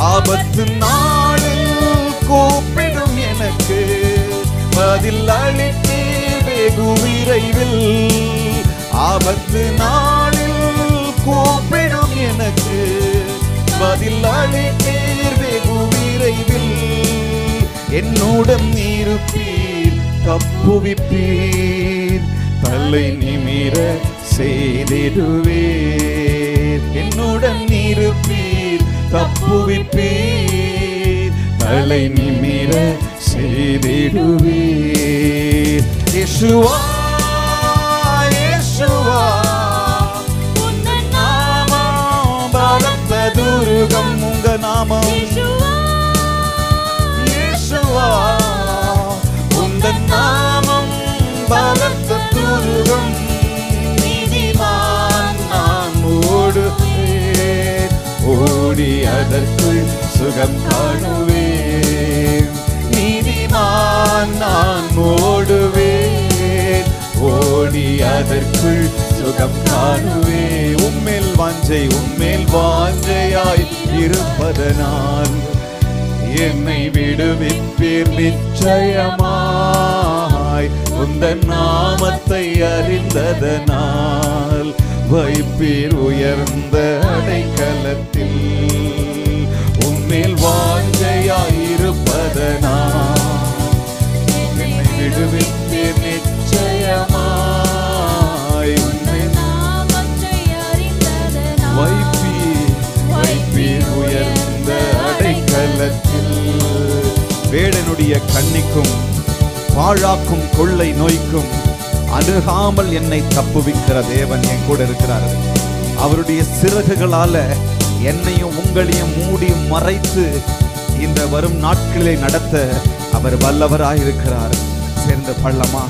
ஆபத்து நாளில் கூப்பிடும் எனக்கு பதில் அளித்தீர் வெகு விரைவில். ஆபத்து நாளில் கூப்பிடும் எனக்கு பதில் அளித்தீர் வெகு விரைவில். என்னுடன் இருப்பீர், தப்புவிப்பீர், தலை நிமிர செய்திடுவீர். என்னுடன் இருப்பீர், தப்புவிப்பீர், தலை நிமிர செய்திடுவீர். இயேசுவா இயேசுவா உந்தன் நாமம் பலத்த துருகம். உங்க நாமம் இயேசுவா, உந்தன் நாமம் பலத்த துருகம். நீதிமான் நான் ஓடுவேன், ஓடி அதற்குள் சுகம் காணுவேன். நீதிமான் நான் ஓடுவேன், ஓடி அதற்குள் சுகம் காணுவேன். உம்மேல் வாஞ்சையாய் இருப்பதனால் என்னை விடுவிப்பீர் நிச்சயமாய். உந்தன் நாமத்தை அறிந்ததனால் வைப்பீர் உயர்ந்த அடைக்கலத்தில். உம்மேல் வாஞ்சையாய் இருப்பதனால் என்னை விடுவிப்பீர் நிச்சயமாய். உம்மேல் வைப்பீர் உயர்ந்த அடைக்கலத்தில். வேடனுடைய கண்ணிக்கும் பாழாக்கும் கொள்ளை நோய்க்கும் அணுகாமல் என்னை தப்புவிக்கிற தேவன் என் கூட இருக்கிறார். அவருடைய சிறகுகளால என்னையும் உங்களையும் மூடி மறைத்து இந்த வரும் நாட்களிலே நடத்த அவர் வல்லவராயிருக்கிறார். சேர்ந்து பள்ளமா.